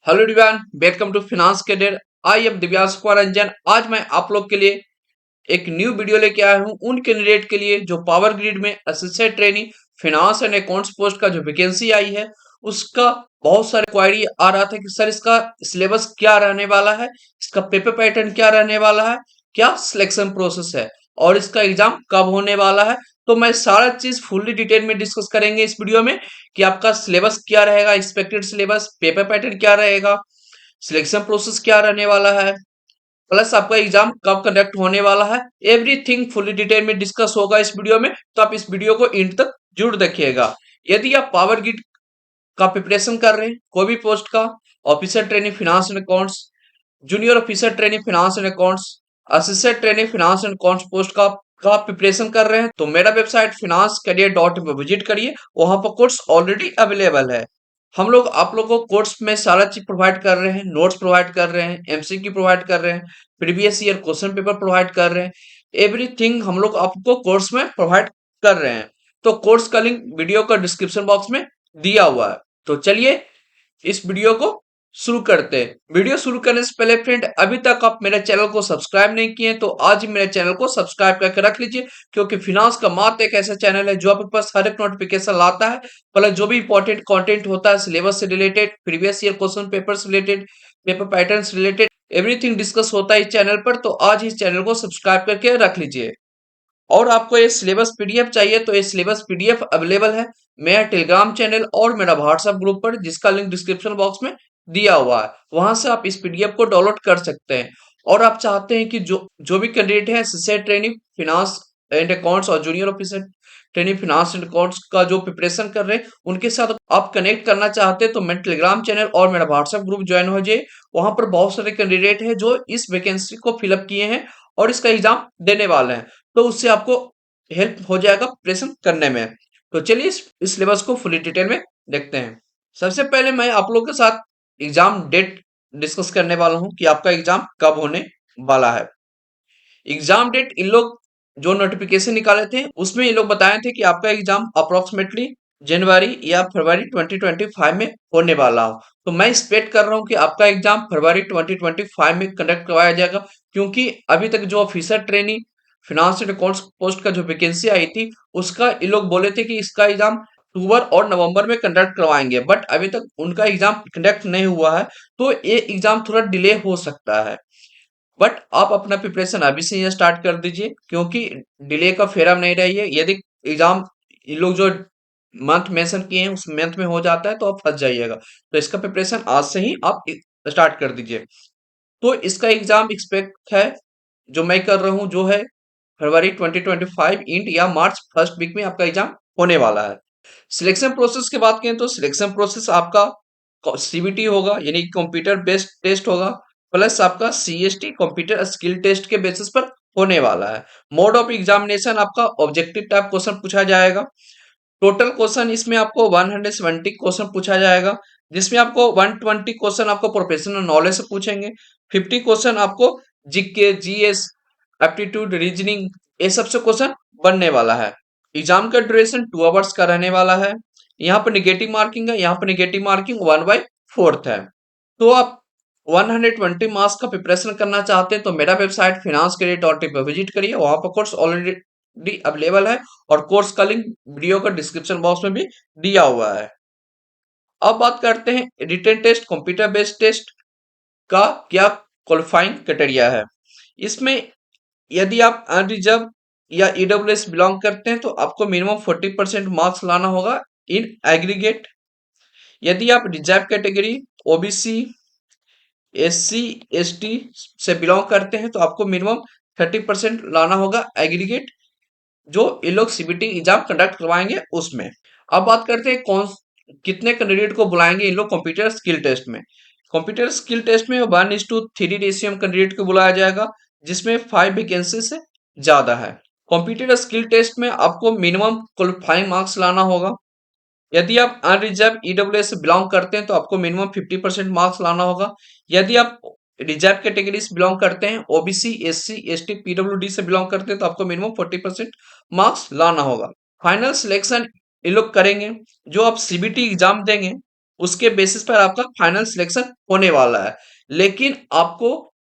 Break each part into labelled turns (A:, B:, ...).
A: Hello everyone, welcome to finance career. I am Divyansh Kumar Ranjan. आज मैं आप लोग के लिए एक न्यू वीडियो लेके आया हूं उन कैंडिडेट के लिए जो पावर ग्रिड में assistant training finance and accounts post का जो वैकेंसी आई है उसका बहुत सारे क्वारी आ रहा था कि सर इसका सिलेबस क्या रहने वाला है, इसका पेपर पैटर्न क्या रहने वाला है, क्या सिलेक्शन प्रोसेस है और इसका एग्जाम कब होने वाला है। तो मैं सारा चीज फुल्ली डिटेल में डिस्कस करेंगे इस वीडियो में कि आपका सिलेबस क्या रहेगा, एक्सपेक्टेड सिलेबस, पेपर पैटर्न क्या रहेगा, सिलेक्शन प्रोसेस क्या रहने वाला है, प्लस आपका एग्जाम कब कंडक्ट होने वाला है। एवरीथिंग फुली डिटेल में डिस्कस होगा इस वीडियो में, तो आप इस वीडियो को एंड तक जरूर देखिएगा। यदि आप पावर ग्रिड का प्रिपरेशन कर रहे हैं कोई भी पोस्ट का, officer training finance and accounts, junior officer training finance and accounts, assistant training finance and accounts post का प्रिपरेशन कर रहे हैं तो मेरा वेबसाइट financecarier.in पर विजिट करिए। वहां पर कोर्स ऑलरेडी अवेलेबल है। हम लोग आप लोगों को कोर्स में सारा चीज प्रोवाइड कर रहे हैं, नोट्स प्रोवाइड कर रहे हैं, एमसीक्यू प्रोवाइड कर रहे हैं, previous year question paper provide कर रहे हैं। एवरीथिंग हम लोग आपको कोर्स में प्रोवाइड कर रहे हैं। तो कोर्स का लिंक वीडियो का डिस्क्रिप्शन बॉक्स में दिया हुआ है। तो चलिए इस वीडियो को शुरू करते हैं। वीडियो शुरू करने से पहले फ्रेंड, अभी तक आप मेरे चैनल को सब्सक्राइब नहीं किए तो आज ही मेरे चैनल को सब्सक्राइब करके रख लीजिए, क्योंकि फिनांस का मात्र एक ऐसा चैनल है जो आपके पास हर एक नोटिफिकेशन लाता है। प्लस जो भी इंपॉर्टेंट कंटेंट होता है सिलेबस से related, previous year question paper से रिलेटेड, पेपर पैटर्न से रिलेटेड, एवरीथिंग डिस्कस होता है इस चैनल पर। तो आज इस चैनल को सब्सक्राइब करके रख लीजिए। और आपको ये सिलेबस पीडीएफ चाहिए तो ये सिलेबस पीडीएफ अवेलेबल है मेरा टेलीग्राम चैनल और मेरा व्हाट्सएप ग्रुप पर, जिसका लिंक डिस्क्रिप्शन बॉक्स में दिया हुआ है। वहां से आप इस पीडीएफ को डाउनलोड कर सकते हैं। और आप चाहते हैं कि जो जो भी कैंडिडेट है assistant training finance and accounts और junior officer training finance and accounts का जो प्रिपरेशन कर रहे हैं उनके साथ आप कनेक्ट करना चाहते हैं तो मेरा टेलीग्राम चैनल और मेरा व्हाट्सएप ग्रुप ज्वाइन हो जाए। वहां पर बहुत सारे कैंडिडेट हैं जो इस वैकेंसी को फिलअप किए हैं और इसका एग्जाम देने वाले हैं, तो उससे आपको हेल्प हो जाएगा प्रिपरेशन करने में। तो चलिए इस सिलेबस को फुली डिटेल में देखते हैं। सबसे पहले मैं आप लोगों के साथ एग्जाम डेट डिस्कस करने वाला हूं कि आपका एग्जाम कब होने वाला है। एग्जाम डेट इन लोग जो नोटिफिकेशन निकाले थे उसमें ये लोग बताए थे कि आपका एग्जाम अप्रोक्सीमेटली जनवरी या फरवरी 2025 में होने वाला हो। तो मैं एक्सपेक्ट कर रहा हूं कि आपका एग्जाम फरवरी 2025 में कंडक्ट करवाया जाएगा, क्योंकि अभी तक जो officer training finance and accounts post का जो वैकेंसी आई थी उसका ये लोग बोले थे कि इसका एग्जाम अक्टूबर और नवंबर में कंडक्ट करवाएंगे, बट अभी तक उनका एग्जाम कंडक्ट नहीं हुआ है। तो ये एग्जाम थोड़ा डिले हो सकता है, बट आप अपना प्रिपरेशन अभी से ही स्टार्ट कर दीजिए, क्योंकि डिले का फेरा में नहीं रहिए। यदि एग्जाम ये लोग जो मंथ मेंशन किए हैं उस मंथ में हो जाता है तो आप फंस जाइएगा। तो इसका प्रिपरेशन आज से ही आप स्टार्ट कर दीजिए। तो इसका एग्जाम एक्सपेक्ट है जो मैं कर रहा हूँ जो है फरवरी 2025 इंड या मार्च फर्स्ट वीक में आपका एग्जाम होने वाला है। सिलेक्शन प्रोसेस की बात करें तो सिलेक्शन प्रोसेस आपका सीबीटी होगा, यानी कंप्यूटर बेस्ड टेस्ट होगा, प्लस आपका सीएसटी कंप्यूटर स्किल टेस्ट के बेसिस पर होने वाला है। मोड ऑफ एग्जामिनेशन आपका ऑब्जेक्टिव टाइप क्वेश्चन पूछा जाएगा। टोटल क्वेश्चन इसमें आपको 170 क्वेश्चन पूछा जाएगा, जिसमें आपको 120 क्वेश्चन आपको प्रोफेशनल नॉलेज से पूछेंगे, 50 क्वेश्चन आपको जीके जीएस एप्टीट्यूड रीजनिंग ये सब से क्वेश्चन बनने वाला है। एग्जाम का ड्यूरेशन 2 आवर्स का रहने वाला है। यहाँ पर निगेटिव मार्किंग है, यहाँ पर निगेटिव मार्किंग 1/4 है। तो आप 120 मार्क्स का प्रिपरेशन करना चाहते हैं तो मेरा वेबसाइट financecredit.in पर विजिट करिए। वहां पर कोर्स ऑलरेडी अवेलेबल है और कोर्स का लिंक वीडियो का डिस्क्रिप्शन बॉक्स में भी दिया हुआ है। अब बात करते हैं written test computer based test का क्या क्वालिफाइंग क्राइटेरिया है। इसमें यदि आप अनरिजर्व या ईडब्ल्यूएस बिलोंग करते हैं तो आपको मिनिमम 40% मार्क्स लाना होगा इन एग्रीगेट। यदि आप reserve category, OBC, SC, ST से बिलोंग करते हैं तो आपको मिनिमम 30% लाना होगा एग्रीगेट, जो ये लोग सीबीटी एग्जाम कंडक्ट करवाएंगे उसमें। अब बात करते हैं कौन कितने कैंडिडेट को बुलाएंगे इन लोग कंप्यूटर स्किल टेस्ट में। कंप्यूटर स्किल टेस्ट में 1:3 रेशियो में कैंडिडेट को बुलाया जाएगा, जिसमें 5 वैकेंसी से ज्यादा है। कंप्यूटर स्किल टेस्ट में आपको मिनिमम क्वालिफाइंग मार्क्स लाना होगा। यदि आप अनरिजर्व ईडब्ल्यूएस से बिलोंग करते हैं तो आपको मिनिमम 50% मार्क्स लाना होगा। यदि आप रिजर्व कैटेगरी से बिलोंग करते हैं, ओबीसी, एससी, एसटी, पीडब्ल्यूडी से बिलोंग करते हैं तो आपको मिनिमम 40% मार्क्स लाना होगा। फाइनल सिलेक्शन ये लोग करेंगे, जो आप सीबीटी एग्जाम देंगे उसके बेसिस पर आपका फाइनल सिलेक्शन होने वाला है। लेकिन आपको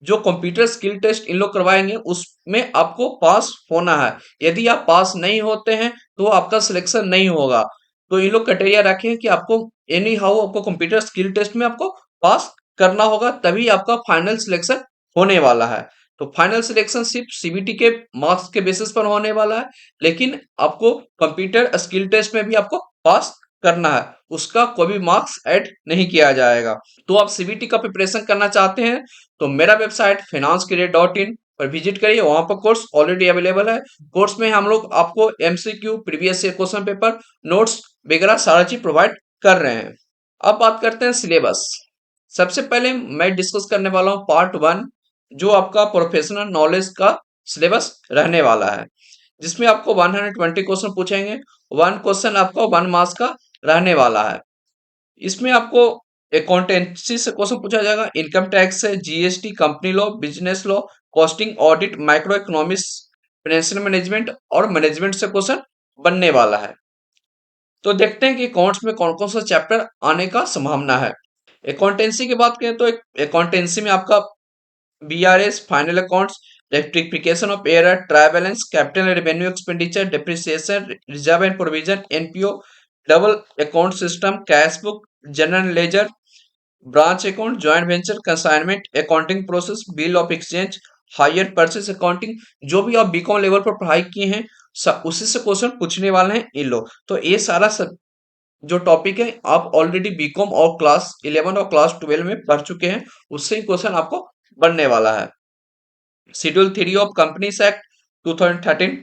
A: जो कंप्यूटर स्किल टेस्ट इन लोग करवाएंगे उसमें आपको पास होना है। यदि आप पास नहीं होते हैं तो आपका सिलेक्शन नहीं होगा। तो इन लोग क्राइटेरिया रखे हैं कि आपको एनी हाउ आपको कंप्यूटर स्किल टेस्ट में आपको पास करना होगा, तभी आपका फाइनल सिलेक्शन होने वाला है। तो फाइनल सिलेक्शन सिर्फ सीबीटी के मार्क्स के बेसिस पर होने वाला है, लेकिन आपको कंप्यूटर स्किल टेस्ट में भी आपको पास करना है, उसका कोई भी मार्क्स ऐड नहीं किया जाएगा। तो आप सीबीटी का प्रिपरेशन करना चाहते हैं तो मेरा वेबसाइट financecare.in पर विजिट करिए, वहां पर कोर्स ऑलरेडी अवेलेबल है। कोर्स में हम लोग आपको MCQ, previous year question paper, notes वगैरह सारा चीज प्रोवाइड कर रहे हैं। अब बात करते हैं सिलेबस। सबसे पहले मैं डिस्कस करने वाला हूँ पार्ट 1, जो आपका प्रोफेशनल नॉलेज का सिलेबस रहने वाला है, जिसमें आपको 120 क्वेश्चन पूछेंगे। 1 क्वेश्चन आपका 1 मार्क्स का रहने वाला है। इसमें आपको अकाउंटेंसी से क्वेश्चन पूछा जाएगा, इनकम टैक्स से, GST, company law, business law, costing, audit, micro economics, financial management और मैनेजमेंट से क्वेश्चन बनने वाला है। तो देखते हैं कि अकाउंट्स में कौन कौन सा चैप्टर आने का संभावना है। अकाउंटेंसी की बात करें तो अकाउंटेंसी में आपका BRS, final accounts, rectification of error, trial balance, capital revenue expenditure, depreciation, reserve and provision, NPO, double account system, cash book, general ledger, branch account, joint venture, consignment, accounting process, bill of exchange, hire purchase accounting, जो भी आप BCom level पर पढ़ाई किए हैं उसी से question पूछने वाले हैं इन लोग। तो ये सारा सब जो टॉपिक है आप ऑलरेडी बीकॉम और क्लास 11 और क्लास 12 में पढ़ चुके हैं, उससे ही क्वेश्चन आपको बनने वाला है। Schedule 3 of companies act 2013,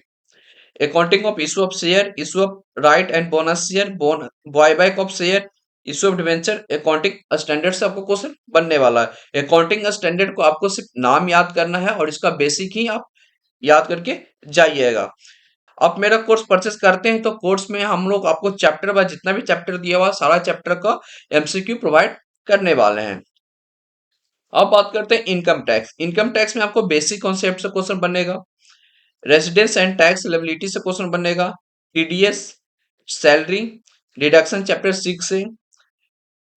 A: accounting of issue of share, issue of right and bonus share, buyback of share, issue of debenture, accounting standard से आपको क्वेश्चन बनने वाला है। अकाउंटिंग स्टैंडर्ड को आपको सिर्फ नाम याद करना है और इसका बेसिक ही आप याद करके जाइएगा। आप मेरा कोर्स परचेस करते हैं तो कोर्स में हम लोग आपको चैप्टर बाय जितना भी चैप्टर दिया हुआ सारा चैप्टर का एमसीक्यू प्रोवाइड करने वाले हैं। अब बात करते हैं इनकम टैक्स। इनकम टैक्स में आपको बेसिक कॉन्सेप्ट से क्वेश्चन बनेगा, रेसिडेंस एंड टैक्स लायबिलिटी से क्वेश्चन बनेगा, टीडीएस, सैलरी, डिडक्शन चैप्टर 6 से,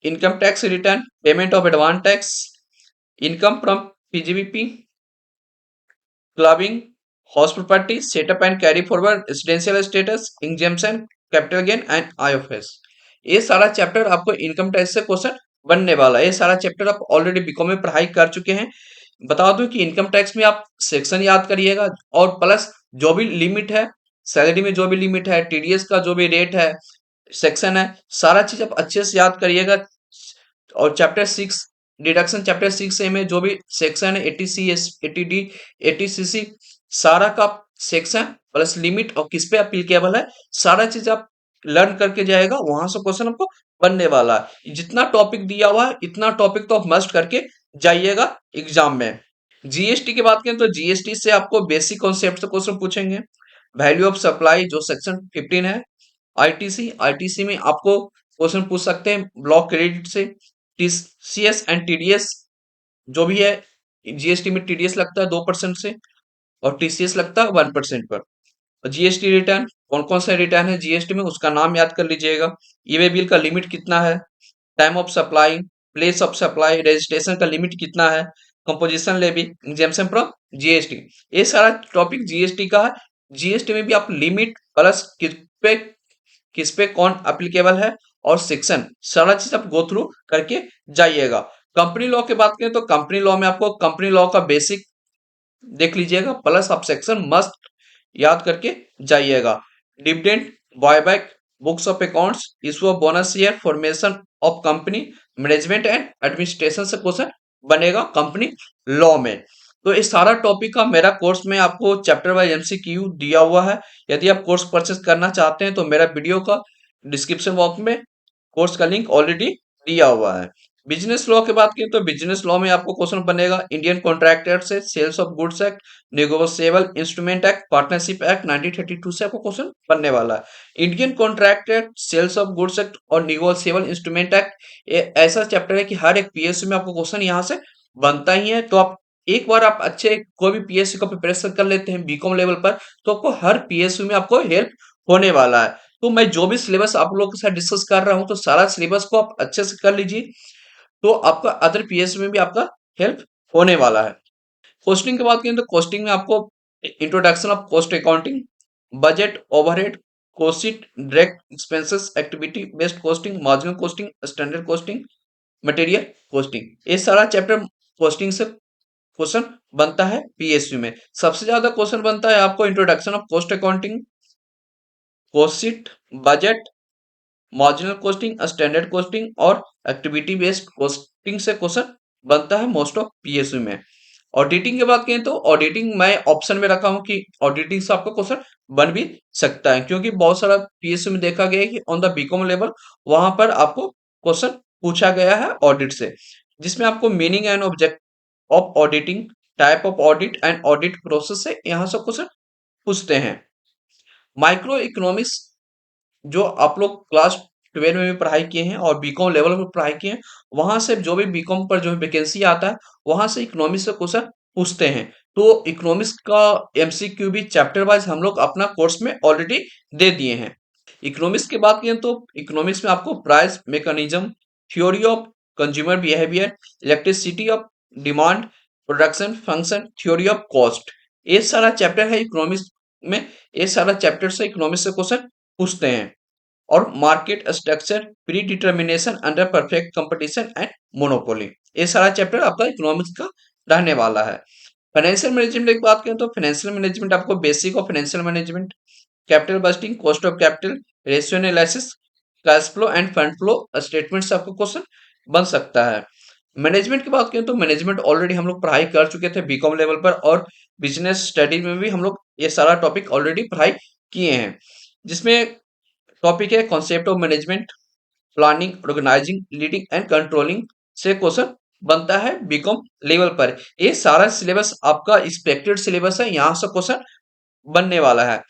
A: income tax return, payment of advance tax, income from PGBP, clubbing, house property, setup and carry forward, residential status, exemption, capital gain and IFS. ये सारा chapter आपको income tax से question बनने वाला है। ये सारा चैप्टर आप ऑलरेडी बीकॉम में पढ़ाई कर चुके हैं। बता दूं कि इनकम टैक्स में आप सेक्शन याद करिएगा और प्लस जो भी लिमिट है, सैलरी में जो भी लिमिट है, टीडीएस का जो भी रेट है, सेक्शन है, सारा चीज आप अच्छे से याद करिएगा। और चैप्टर 6 डिडक्शन, चैप्टर 6 ए में जो भी सेक्शन है, 80 सी, 80 डी, 80 सीसी, सारा का सेक्शन प्लस लिमिट और किस पे अप्लीकेबल है, सारा चीज आप लर्न करके जाएगा, वहां से क्वेश्चन आपको बनने वाला है। जितना टॉपिक दिया हुआ है इतना टॉपिक तो आप मस्ट करके जाइएगा एग्जाम में। जीएसटी की बात करें तो जीएसटी से आपको बेसिक कॉन्सेप्ट से क्वेश्चन पूछेंगे, वैल्यू ऑफ सप्लाई जो सेक्शन 15 है, आईटीसी, आईटीसी में आपको क्वेश्चन पूछ सकते हैं ब्लॉक क्रेडिट से, टीसीएस एंड टीडीएस जो भी है, जीएसटी में टीडीएस लगता है 2% से और टीसीएस लगता है 1% पर। जीएसटी रिटर्न, कौन कौन सा रिटर्न है जीएसटी में उसका नाम याद कर लीजिएगा, ईवे बिल का लिमिट कितना है, time of supply, place of supply, registration का लिमिट कितना है, composition levy, exemption from GST, ये सारा टॉपिक जीएसटी का है। जीएसटी में भी आप लिमिट प्लस किस पे कौन एप्लीकेबल है और सेक्शन सारा चीज आप गो थ्रू करके जाइएगा। कंपनी लॉ की बात करें तो कंपनी लॉ में आपको कंपनी लॉ का बेसिक देख लीजिएगा, प्लस आप सेक्शन मस्ट याद करके जाइएगा। Dividend, buyback, books of accounts, issue of bonus share, formation of company, management and administration से क्वेश्चन बनेगा कंपनी लॉ में। तो इस सारा टॉपिक का मेरा कोर्स में आपको चैप्टर वाइज एमसीक्यू दिया हुआ है। यदि आप कोर्स परचेस करना चाहते हैं तो मेरा वीडियो का डिस्क्रिप्शन बॉक्स में कोर्स का लिंक ऑलरेडी दिया हुआ है। बिजनेस लॉ की बात करें तो बिजनेस लॉ में आपको क्वेश्चन बनेगा इंडियन कॉन्ट्रैक्ट एक्ट से, sales of goods act, negotiable instrument act, partnership act 1932 से आपको क्वेश्चन बनने वाला है। Indian contract act, sales of goods act और नेगोशिएबल इंस्ट्रूमेंट एक्ट ऐसा चैप्टर है कि हर एक पीएसयू में आपको क्वेश्चन यहाँ से बनता ही है। तो आप एक बार आप अच्छे कोई भी पीएसयू का प्रिपरेशन कर लेते हैं बीकॉम लेवल पर तो आपको हर पीएसयू में आपको हेल्प होने वाला है। तो मैं जो भी सिलेबस आप लोगों के साथ डिस्कस कर रहा हूं, तो सारा सिलेबस को आप अच्छे से कर लीजिए, तो आपका अदर पीएसयू में भी आपका हेल्प होने वाला है। कॉस्टिंग की बात करें तो कॉस्टिंग में आपको introduction of cost accounting, budget, overhead, cost sheet, direct expenses, activity based costing, marginal costing, standard costing, material costing, ये सारा चैप्टर कॉस्टिंग से क्वेश्चन बनता है पीएसयू में। सबसे ज्यादा क्वेश्चन बनता है आपको introduction of cost accounting, cost sheet, budget, marginal costing, standard costing और एक्टिविटी बेस्ड कॉस्टिंग से क्वेश्चन बनता है मोस्ट ऑफ पीएसयू में। ऑडिटिंग की बात करें तो ऑडिटिंग मैं ऑप्शन में रखा हूं कि ऑडिटिंग से आपका क्वेश्चन बन भी सकता है, क्योंकि बहुत सारा पीएसयू में देखा गया है कि ऑन द बीकॉम लेवल वहां पर आपको क्वेश्चन पूछा गया है ऑडिट से, जिसमें आपको meaning and object of auditing, type of audit and audit process से यहाँ से क्वेश्चन पूछते हैं। माइक्रो इकोनॉमिक्स जो आप लोग क्लास 12 में भी पढ़ाई किए हैं और बीकॉम लेवल पर पढ़ाई किए हैं, वहां से जो भी बीकॉम पर जो वैकेंसी आता है वहां से इकोनॉमिक्स से क्वेश्चन पूछते हैं। तो इकोनॉमिक्स का एमसीक्यू भी चैप्टर वाइज हम लोग अपना कोर्स में ऑलरेडी दे दिए हैं। इकोनॉमिक्स की बात करें तो इकोनॉमिक्स में आपको price mechanism, theory of consumer behaviour, elasticity of demand, production function, theory of cost, ये सारा चैप्टर है इकोनॉमिक्स में। ये सारा चैप्टर से इकोनॉमिक्स से क्वेश्चन पूछते हैं। और market structure, pre determination under perfect competition and monopoly, ये सारा चैप्टर आपका इकोनॉमिक्स का रहने वाला है। फाइनेंशियल मैनेजमेंट की बात करें तो फाइनेंशियल मैनेजमेंट आपको basic of financial management, capital budgeting, cost of capital, ratio analysis, cash flow end fund flow statement से आपको क्वेश्चन बन सकता है। मैनेजमेंट की बात करें तो मैनेजमेंट ऑलरेडी हम लोग पढ़ाई कर चुके थे बीकॉम लेवल पर, और बिजनेस स्टडी में भी हम लोग ये सारा टॉपिक ऑलरेडी पढ़ाई किए हैं, जिसमें टॉपिक है concept of management, planning, organising, leading and controlling से क्वेश्चन बनता है बीकॉम लेवल पर। ये सारा सिलेबस आपका एक्सपेक्टेड सिलेबस है, यहाँ से क्वेश्चन बनने वाला है।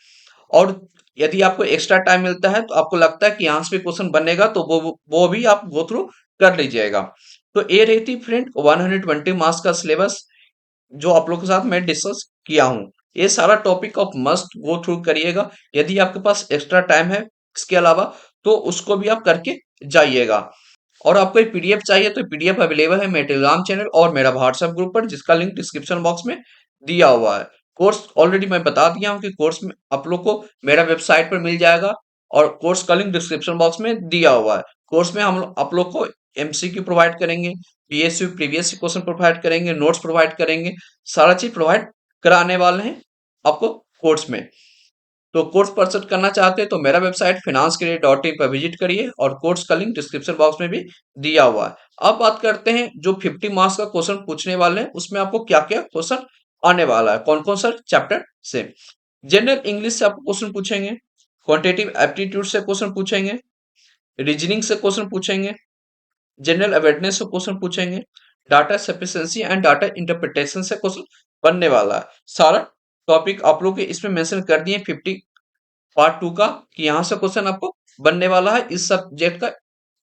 A: और यदि आपको एक्स्ट्रा टाइम मिलता है तो आपको लगता है कि यहाँ से भी क्वेश्चन बनेगा, तो वो भी आप गो थ्रू कर लीजिएगा। तो ये रही थी फ्रेंड 120 मार्क्स का सिलेबस जो आप लोग के साथ मैं डिस्कस किया हूँ। ये सारा टॉपिक आप मस्ट गो थ्रू करिएगा। यदि आपके पास एक्स्ट्रा टाइम है इसके अलावा, तो उसको भी आप करके जाइएगा। और आपको एक पीडीएफ चाहिए तो पीडीएफ अवेलेबल है मेरे टेलीग्राम चैनल और मेरा व्हाट्सएप ग्रुप पर, जिसका लिंक डिस्क्रिप्शन बॉक्स में दिया हुआ है। कोर्स ऑलरेडी मैं बता दिया हूँ कि कोर्स में आप लोग को मेरा वेबसाइट पर मिल जाएगा, और कोर्स का लिंक डिस्क्रिप्शन बॉक्स में दिया हुआ है। कोर्स में हम आप लोग को एमसीक्यू प्रोवाइड करेंगे, पीएसयू प्रीवियस क्वेश्चन प्रोवाइड करेंगे, नोट्स प्रोवाइड करेंगे, सारा चीज प्रोवाइड कराने वाले हैं आपको कोर्स में। तो कोर्स परचेज करना चाहते हैं तो मेरा वेबसाइट finanscareer.in पर विजिट करिए, और कोर्स का लिंक डिस्क्रिप्शन बॉक्स में भी दिया हुआ है। अब बात करते हैं जो 50 मार्क्स का क्वेश्चन पूछने वाले हैं, उसमें आपको क्या क्या क्वेश्चन आने वाला है, कौन कौन सा चैप्टर से। जनरल इंग्लिश से आपको क्वेश्चन पूछेंगे, क्वांटिटेटिव एप्टीट्यूड से क्वेश्चन पूछेंगे, रीजनिंग से क्वेश्चन पूछेंगे, जनरल अवेयरनेस से क्वेश्चन पूछेंगे, data sufficiency and data interpretation से क्वेश्चन बनने वाला है। सारा टॉपिक आप लोग के इसमें मेंशन कर दिए 50 पार्ट 2 का, कि यहाँ से क्वेश्चन आपको बनने वाला है इस सब्जेक्ट का।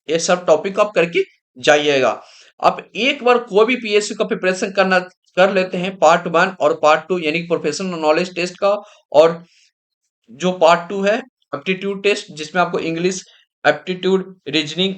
A: ये सब टॉपिक आप करके जाइएगा। आप एक बार कोई भी पीएसयू का प्रिपरेशन करना कर लेते हैं, पार्ट 1 और पार्ट 2 यानी प्रोफेशनल नॉलेज टेस्ट का, और जो पार्ट 2 है एप्टीट्यूड टेस्ट, जिसमें आपको English aptitude, reasoning,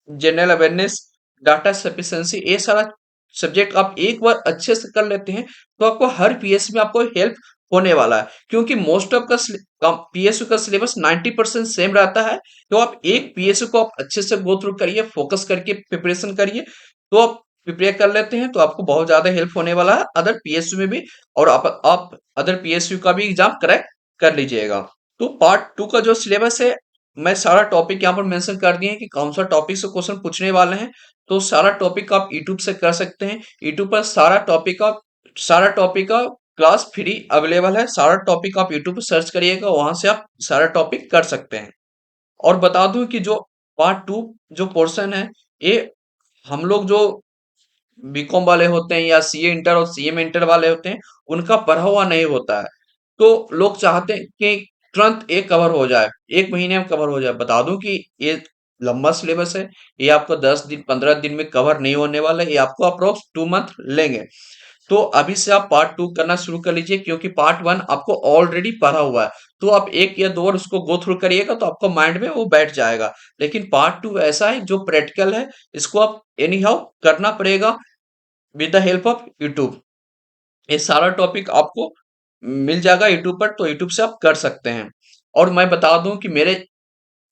A: general awareness, data sufficiency, ये सारा सब्जेक्ट आप एक बार अच्छे से कर लेते हैं, तो आपको हर पीएस में आपको हेल्प होने वाला है। क्योंकि मोस्ट ऑफ का पीएसयू का सिलेबस 90% सेम रहता है। तो आप एक पीएसयू को आप अच्छे से गो थ्रू करिए, फोकस करके प्रिपरेशन करिए, तो आप प्रिपेयर कर लेते हैं तो आपको बहुत ज्यादा हेल्प होने वाला है अदर पीएसयू में भी, और आप अदर पीएसयू का भी एग्जाम क्रैक कर लीजिएगा। तो पार्ट 2 का जो सिलेबस है, मैं सारा टॉपिक यहाँ पर मेंशन कर दिए हैं कि कौन सा टॉपिक से क्वेश्चन पूछने वाले हैं। तो सारा टॉपिक आप यूट्यूब से कर सकते हैं। यूट्यूब पर सारा टॉपिक का क्लास फ्री अवेलेबल है। सारा टॉपिक आप यूट्यूब पर सर्च करिएगा, वहां से आप सारा टॉपिक कर सकते हैं। और बता दूं कि जो पार्ट 2 जो पोर्शन है, ये हम लोग जो बीकॉम वाले होते हैं या सीए इंटर और सीएम इंटर वाले होते हैं, उनका पढ़ा हुआ नहीं होता है। तो लोग चाहते हैं कि तुरंत एक कवर हो जाए, एक महीने में कवर हो जाए। बता दूं कि ये लंबा सिलेबस है, ये आपको 10 दिन 15 दिन में कवर नहीं होने वाला है, ये आपको अप्रोक्स 2 मंथ लेंगे। तो अभी से आप पार्ट 2 करना शुरू कर लीजिए, क्योंकि पार्ट 1 आपको ऑलरेडी पढ़ा हुआ है। तो आप 1 या 2 बार उसको गो थ्रू करिएगा तो आपको माइंड में वो बैठ जाएगा। लेकिन पार्ट 2 ऐसा है जो प्रैक्टिकल है, इसको आप एनी हाउ करना पड़ेगा with the help of YouTube. ये सारा टॉपिक आपको मिल जाएगा यूट्यूब पर, तो यूट्यूब से आप कर सकते हैं। और मैं बता दूं कि मेरे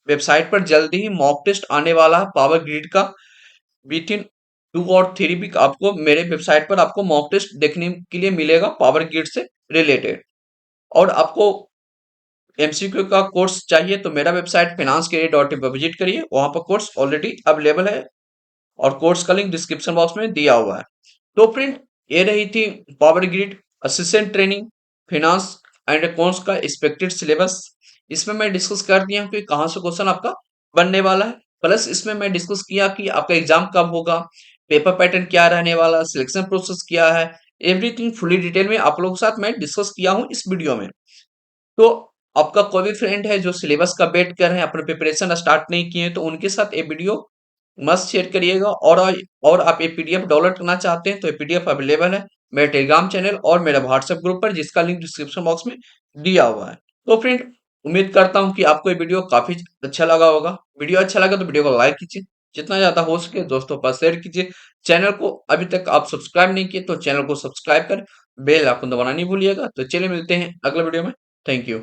A: वेबसाइट पर जल्दी ही मॉक टेस्ट आने वाला है पावर ग्रिड का। विथ इन 2 और 3 वीक आपको मेरे वेबसाइट पर आपको मॉक टेस्ट देखने के लिए मिलेगा पावर ग्रिड से रिलेटेड। और आपको एमसीक्यू का कोर्स चाहिए तो मेरा वेबसाइट finance-career.in पर विजिट करिए, वहां पर कोर्स ऑलरेडी अवेलेबल है और कोर्स का लिंक डिस्क्रिप्शन बॉक्स में दिया हुआ है। तो फ्रेंड, ये रही थी power grid assistant training finance and accounts का एक्सपेक्टेड सिलेबस। इसमें मैं डिस्कस कर दिया हूँ कि कहाँ से क्वेश्चन आपका बनने वाला है, प्लस इसमें मैं डिस्कस किया कि आपका एग्जाम कब होगा, पेपर पैटर्न क्या रहने वाला, सिलेक्शन प्रोसेस क्या है, एवरीथिंग फुली डिटेल में आप लोगों के साथ मैं डिस्कस किया हूँ इस वीडियो में। तो आपका कोई भी फ्रेंड है जो सिलेबस का वेट कर रहे हैं, अपने प्रिपरेशन स्टार्ट नहीं किए हैं, तो उनके साथ ये वीडियो मस्ट शेयर करिएगा। और आप ये पीडीएफ डाउनलोड करना चाहते हैं तो ये पीडीएफ अवेलेबल है मेरे टेलीग्राम चैनल और मेरे व्हाट्सएप ग्रुप पर, जिसका लिंक डिस्क्रिप्शन बॉक्स में दिया हुआ है। तो फ्रेंड, उम्मीद करता हूँ कि आपको ये वीडियो काफी अच्छा लगा होगा। वीडियो अच्छा लगा तो वीडियो को लाइक कीजिए, जितना ज्यादा हो सके दोस्तों पर शेयर कीजिए। चैनल को अभी तक आप सब्सक्राइब नहीं किए तो चैनल को सब्सक्राइब कर बेल आइकन दबाना नहीं भूलिएगा। तो चलिए मिलते हैं अगले वीडियो में। Thank you.